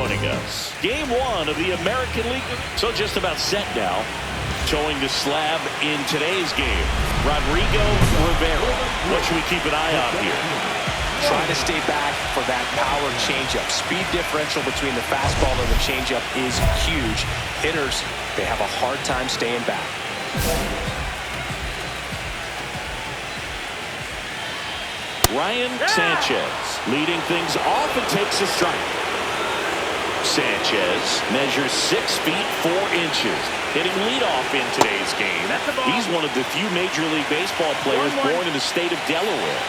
joining us. Game 1 of the American League. So just about set now. Towing the slab in today's game, Rodrigo Rivera. What should we keep an eye on here? Trying to stay back for that power changeup. Speed differential between the fastball and the changeup is huge. Hitters, they have a hard time staying back. Ryan Sanchez leading things off and takes a strike. Sanchez measures 6 feet 4 inches, hitting leadoff in today's game. He's one of the few Major League Baseball players born in the state of Delaware.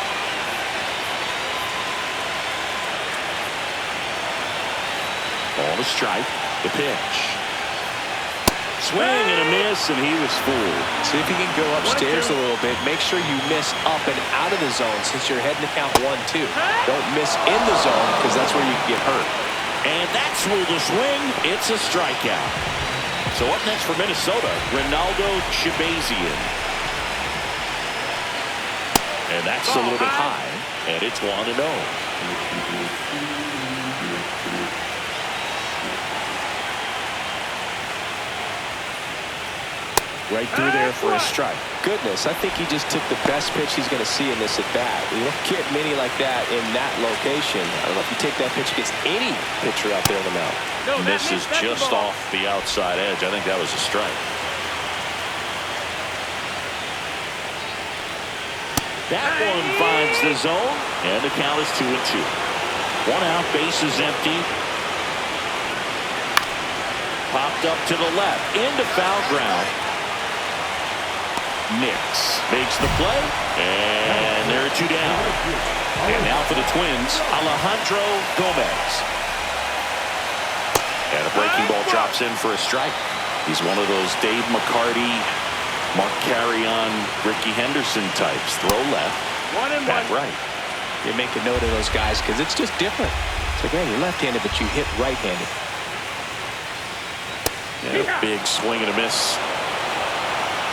Ball to strike, the pitch. Swing and a miss, and he was fooled. See if you can go upstairs a little bit. Make sure you miss up and out of the zone since you're heading to count 1-2. Don't miss in the zone because that's where you can get hurt. And that's ruled a swing. It's a strikeout. So up next for Minnesota, Ronaldo Shabazian. And that's a little bit high. And it's 1-0. Right through there for a strike. Goodness, I think he just took the best pitch he's going to see in this at-bat. You don't get many like that in that location. I don't know if you take that pitch against any pitcher out there on the mound. No, this is just off the outside edge. I think that was a strike. That one finds the zone, and the count is 2-2. 1 out, base is empty. Popped up to the left, into foul ground. Nix makes the play, and there are 2 down. And now for the Twins, Alejandro Gomez. And a breaking ball drops in for a strike. He's one of those Dave McCarty, Mark Carrion, Ricky Henderson types. Throw left, bat right. You make a note of those guys because it's just different. It's like, man, you're left-handed, but you hit right-handed. And a big swing and a miss.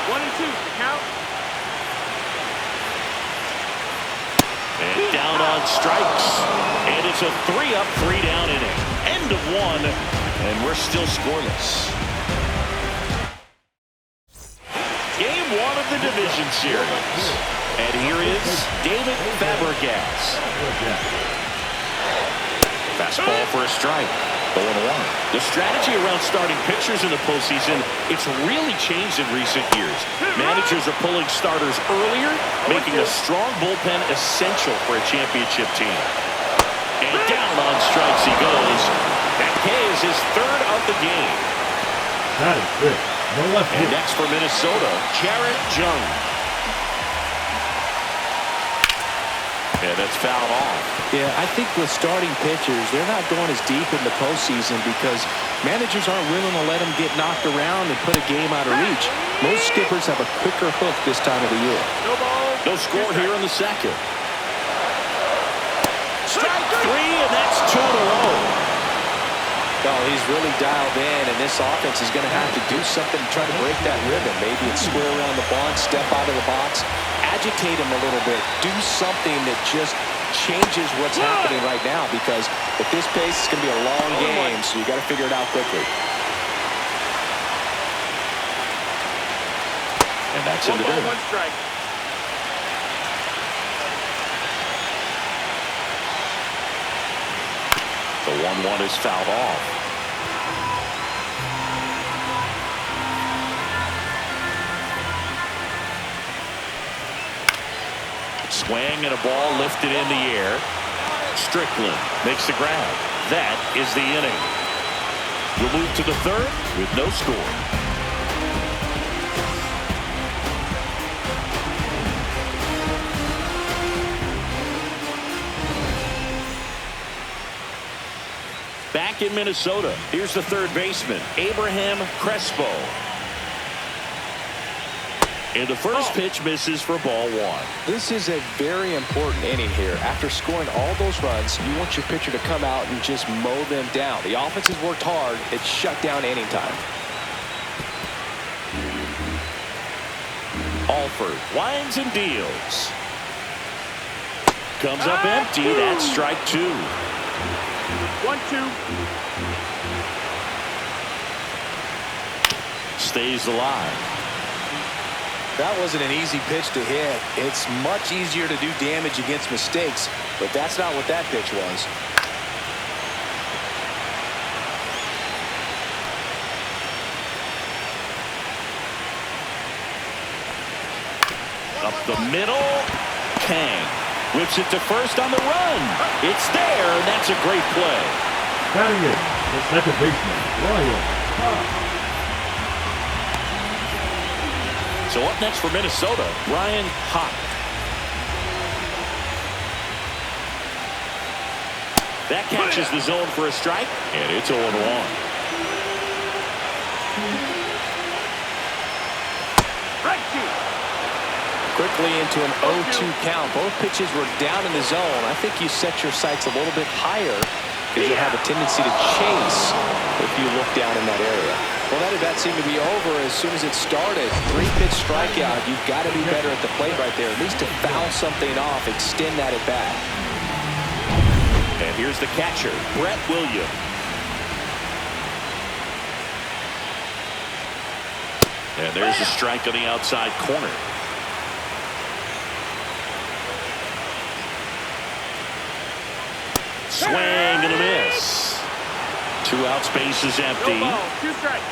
1-2, count. And down on strikes. And it's a 3-up, 3-down inning. End of 1, and we're still scoreless. Game 1 of the division series. And here is David Fabregas. Fastball for a strike. 0-1. The strategy around starting pitchers in the postseason, it's really changed in recent years. Managers are pulling starters earlier, making a strong bullpen essential for a championship team. And down on strikes he goes. That K is his 3rd of the game. That is good. No left and next for Minnesota, Jarrett Jones. And that's fouled off. Yeah, I think with starting pitchers, they're not going as deep in the postseason because managers aren't willing to let them get knocked around and put a game out of reach. Most skippers have a quicker hook this time of the year. No score here in the 2nd. Strike 3, and that's 2 in a row. No, he's really dialed in, and this offense is going to have to do something to try to break that rhythm. Maybe it's square around the bunt, step out of the box, agitate him a little bit, do something that just changes what's happening right now, because at this pace, it's going to be a long game, so you got to figure it out quickly. And that's in the dirt. 1 strike. The 1-1 is fouled off. Swing and a ball lifted in the air. Strickland makes the grab. That is the inning. We'll move to the 3rd with no score. Back in Minnesota, here's the 3rd baseman, Abraham Crespo. And the first pitch misses for ball 1. This is a very important inning here. After scoring all those runs, you want your pitcher to come out and just mow them down. The offense has worked hard. It's shut down inning time. Alford winds and deals. Comes up empty. That's strike 2. 1-2. Stays alive. That wasn't an easy pitch to hit. It's much easier to do damage against mistakes, but that's not what that pitch was. Up the middle, Kang whips it to first on the run. It's there, and that's a great play. Batting in, the second baseman, Ryan Hott. So up next for Minnesota, Ryan Hott. That catches the zone for a strike, and it's 0-1. Quickly into an 0-2 count. Both pitches were down in the zone. I think you set your sights a little bit higher because you have a tendency to chase if you look down in that area. Well, that at-bat seemed to be over as soon as it started. 3-pitch strikeout. You've got to be better at the plate right there, at least to foul something off, extend that at-bat. And here's the catcher, Brett Williams. And there's a strike on the outside corner. Swing and a miss. 2 outs, bases empty. No ball, 2 strikes.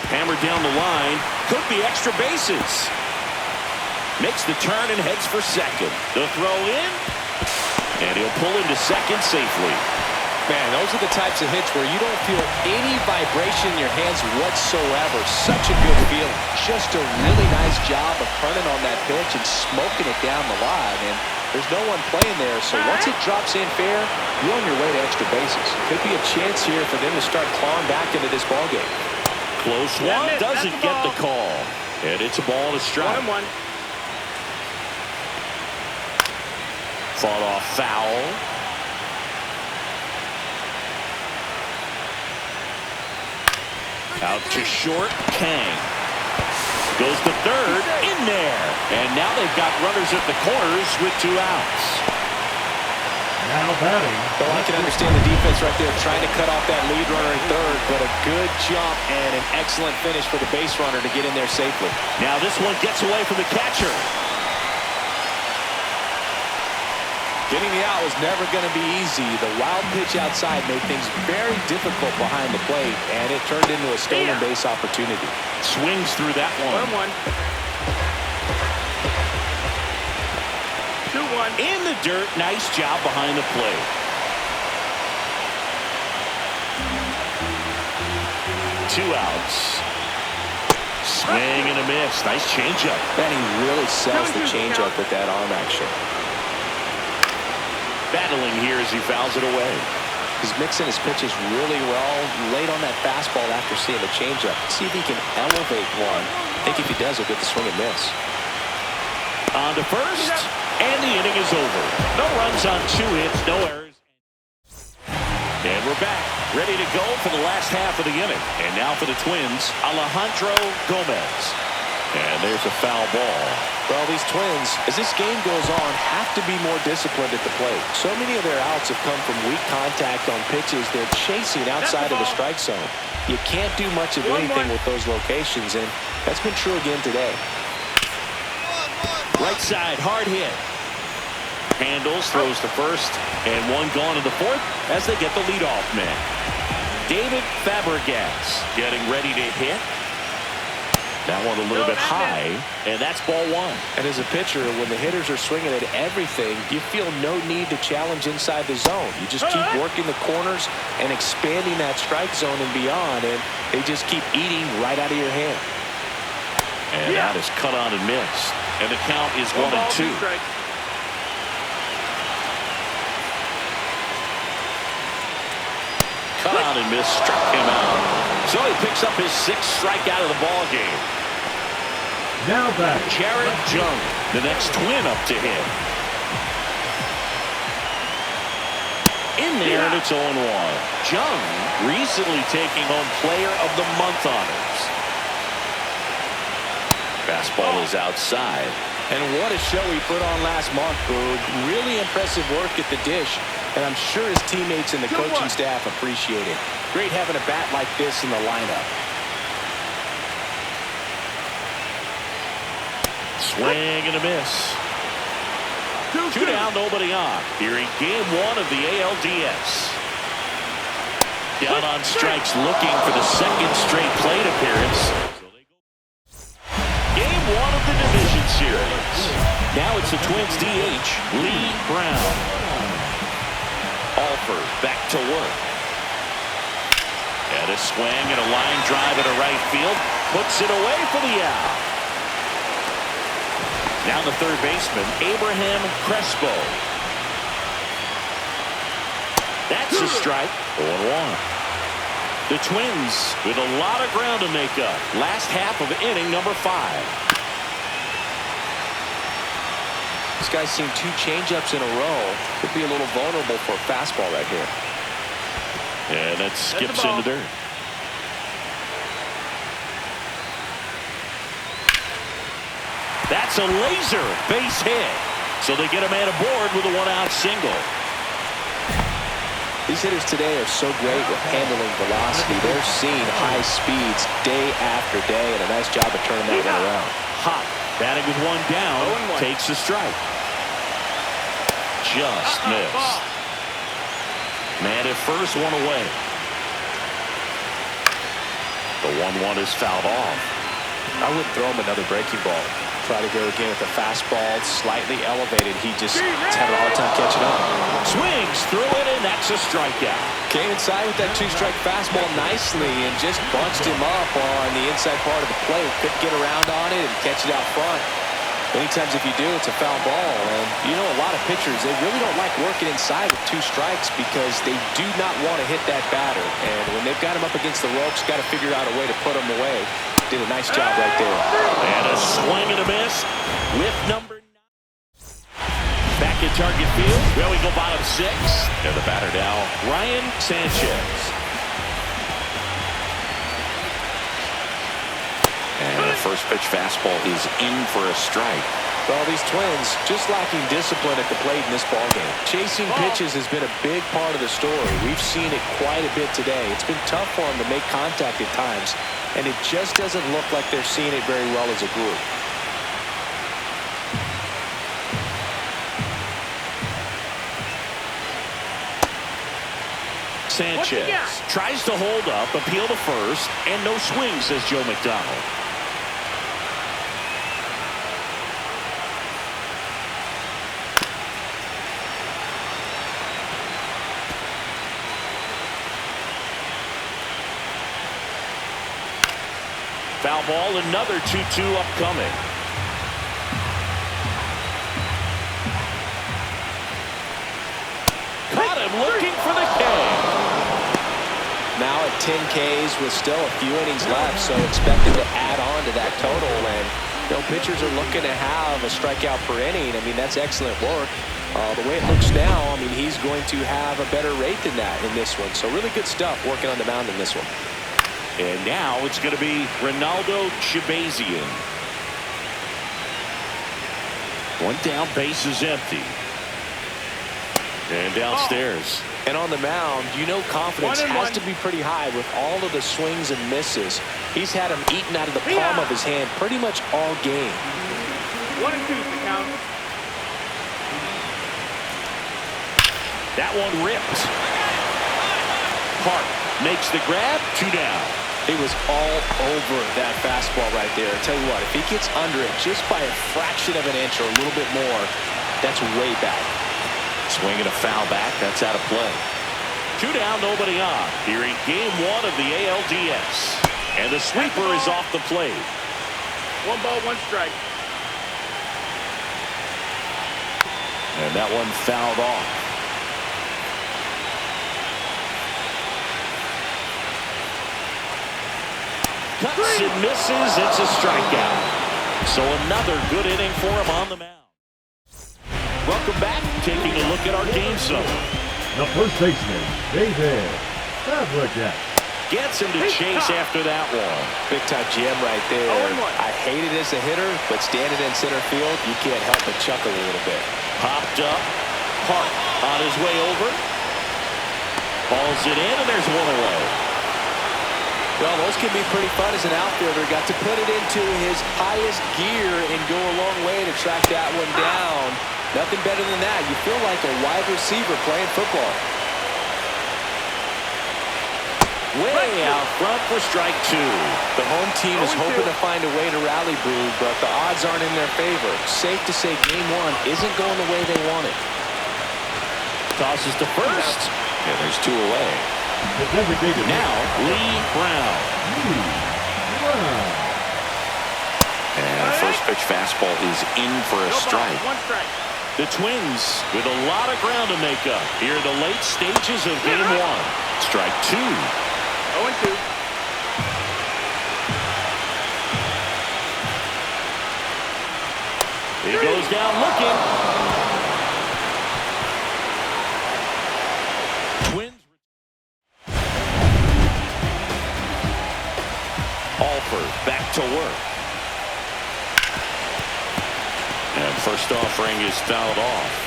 Hammered down the line. Could be extra bases. Makes the turn and heads for second. The throw in. And he'll pull into second safely. Man, those are the types of hits where you don't feel any vibration in your hands whatsoever. Such a good feeling. Just a really nice job of turning on that pitch and smoking it down the line. And there's no one playing there, so once it drops in fair, you're on your way to extra bases. Could be a chance here for them to start clawing back into this ballgame. Close one, doesn't get the call. And it's a ball and a strike. 1-1. Fought off foul. Out to short, Kang. Goes to third, in there. And now they've got runners at the corners with 2 outs. Now batting. Well, I can understand the defense right there trying to cut off that lead runner in third, but a good jump and an excellent finish for the base runner to get in there safely. Now this one gets away from the catcher. Getting the out was never going to be easy. The wild pitch outside made things very difficult behind the plate, and it turned into a stolen base opportunity. Swings through that one. 1-1. 2-1. In the dirt, nice job behind the plate. Two outs. Swing and a miss. Nice changeup. And he really sells the changeup with that arm action. Battling here as he fouls it away. He's mixing his pitches really well. Late on that fastball after seeing the changeup. See if he can elevate one. I think if he does, he'll get the swing and miss. On to first, and the inning is over. No runs on 2 hits, no errors. And we're back, ready to go for the last half of the inning. And now for the Twins, Alejandro Gomez. And there's a foul ball. Well, these Twins, as this game goes on, have to be more disciplined at the plate. So many of their outs have come from weak contact on pitches they're chasing outside of the strike zone. You can't do much of anything with those locations, and that's been true again today. Right side, hard hit. Handles, throws to first, and one gone in the fourth as they get the leadoff man. David Fabregas getting ready to hit. That one a little bit high, and that's ball 1. And as a pitcher, when the hitters are swinging at everything, you feel no need to challenge inside the zone. You just keep working the corners and expanding that strike zone and beyond, and they just keep eating right out of your hand. And that is cut on and missed. And the count is 1-2. Cut on and missed, struck him out. So he picks up his 6th strikeout of the ball game. Now back. Jared Jung, the next Twin up to hit. In there, and it's 0-1. Jung recently taking home Player of the Month honors. Fastball is outside. And what a show he put on last month, Boog. Really impressive work at the dish, and I'm sure his teammates and the coaching staff appreciate it. Great having a bat like this in the lineup. Swing and a miss. Two down, nobody on. Here in game one of the ALDS. Down on strikes, looking for the second straight plate appearance. Game one of the division series. Now it's the Twins DH, Lee Brown. Alford back to work. And a swing and a line drive into right field. Puts it away for the out. Now the third baseman, Abraham Crespo. That's a strike. 0-1. The Twins with a lot of ground to make up. Last half of inning number 5. This guy's seen 2 changeups in a row. Could be a little vulnerable for a fastball right here. And that skips in the dirt. That's a laser base hit. So they get a man aboard with a 1-out single. These hitters today are so great with handling velocity. They're seeing high speeds day after day, and a nice job of turning that one around. Hot, batting with 1 down, takes a strike. Just missed. Man at first, 1 away. The 1-1 is fouled off. I wouldn't throw him another breaking ball. Try to go again with the fastball, slightly elevated. He's having a hard time catching up. Swings through it, and that's a strikeout. Came inside with that 2-strike fastball nicely and just bunched him up on the inside part of the plate. Couldn't get around on it and catch it out front. Many times if you do, it's a foul ball. And you know, a lot of pitchers, they really don't like working inside with 2 strikes because they do not want to hit that batter. And when they've got him up against the ropes, got to figure out a way to put him away. Did a nice job right there. And a swing and a miss with number 9. Back in target field. Well, we go bottom 6. And the batter now, Ryan Sanchez. And the first pitch fastball is in for a strike. Well, these Twins just lacking discipline at the plate in this ballgame. Chasing pitches has been a big part of the story. We've seen it quite a bit today. It's been tough for them to make contact at times, and it just doesn't look like they're seeing it very well as a group. Sanchez tries to hold up, appeal to first, and no swing, says Joe McDonald. Foul ball, another 2-2 upcoming. Caught him looking for the K. Now at 10 Ks with still a few innings left, so expected to add on to that total. And you know, pitchers are looking to have a strikeout per inning. I mean, that's excellent work. The way it looks now, I mean, he's going to have a better rate than that in this one. So really good stuff working on the mound in this one. And now it's going to be Ronaldo Shabazian. 1 down, base is empty. And downstairs. And on the mound, you know confidence has to be pretty high with all of the swings and misses. He's had them eaten out of the palm of his hand pretty much all game. 1-2 to count. That one ripped. Hart makes the grab, 2 down. He was all over that fastball right there. I tell you what, if he gets under it just by a fraction of an inch or a little bit more, that's way back. Swing and a foul back. That's out of play. 2 down, nobody on. Here in game 1 of the ALDS. And the sweeper is off the plate. 1 ball, 1 strike. And that one fouled off. Cuts and misses. It's a strikeout. So another good inning for him on the mound. Welcome back. Taking a look at our game zone. The first baseman, David Fabricant. gets him to chase after that one. Big time jam right there. I hate it as a hitter, but standing in center field, you can't help but chuckle a little bit. Popped up. Hart on his way over. Balls it in, and there's one away. Well, those can be pretty fun as an outfielder. Got to put it into his highest gear and go a long way to track that one down. Nothing better than that. You feel like a wide receiver playing football. Way out front for strike two. The home team is hoping to find a way to rally Brood, but the odds aren't in their favor. Safe to say game one isn't going the way they want it. Tosses to first. And there's two away. Now, Lee Brown. And first pitch fastball is in for a strike. The Twins with a lot of ground to make up here in the late stages of game one. Strike two. 0-2. He goes down looking. Twins. Alford back to work. And first offering is fouled off.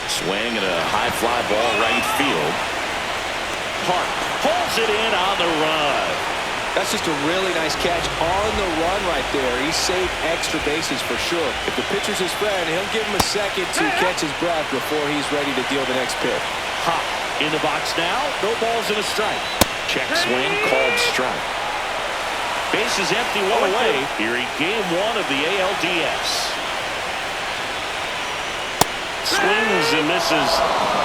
Swing and a high fly ball right field. Hart pulls it in on the run. That's just a really nice catch on the run right there. He saved extra bases for sure. If the pitcher's his friend, he'll give him a second to catch his breath before he's ready to deal the next pitch. Hot in the box now. No balls and a strike. Check swing called strike. Base is empty, one away here in game one of the ALDS. Swings and misses.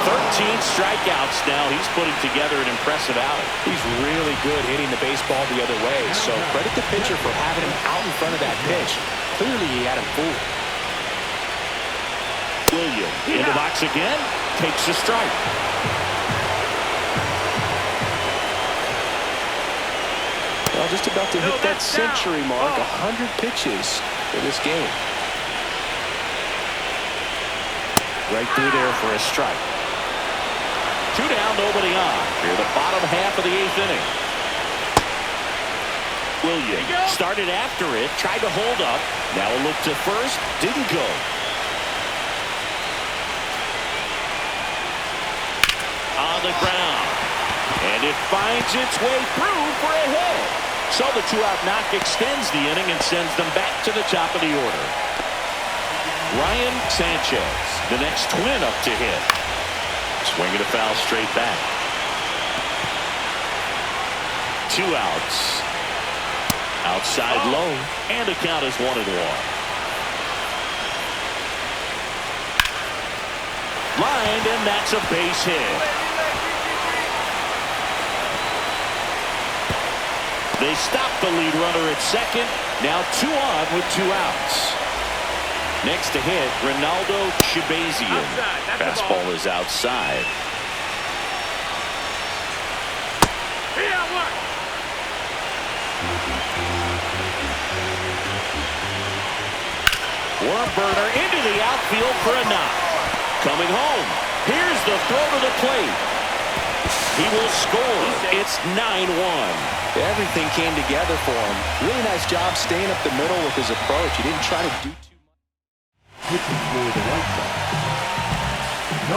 13 strikeouts now. He's putting together an impressive outing. He's really good hitting the baseball the other way, so credit the pitcher for having him out in front of that pitch. Clearly he had him fooled. William in the box again. Takes a strike. Well, just about to hit that century mark. 100 pitches for this game. Right through there for a strike. Two down, nobody on. Here the bottom half of the eighth inning. William started after it, tried to hold up. Now a look to first, didn't go. On the ground. And it finds its way through for a hit. So the two-out knock extends the inning and sends them back to the top of the order. Ryan Sanchez, the next Twin up to hit. Swinging a foul straight back. Two outs. Outside low, and the count is 1-1. Lined, and that's a base hit. They stop the lead runner at second. Now 2 on with 2 outs. Next to hit, Ronaldo Shabazian. Fastball is outside. Worm burner into the outfield for a knock. Coming home. Here's the throw to the plate. He will score. It's 9-1. Everything came together for him. Really nice job staying up the middle with his approach. He didn't try to do too much. Pitching for the White Sox,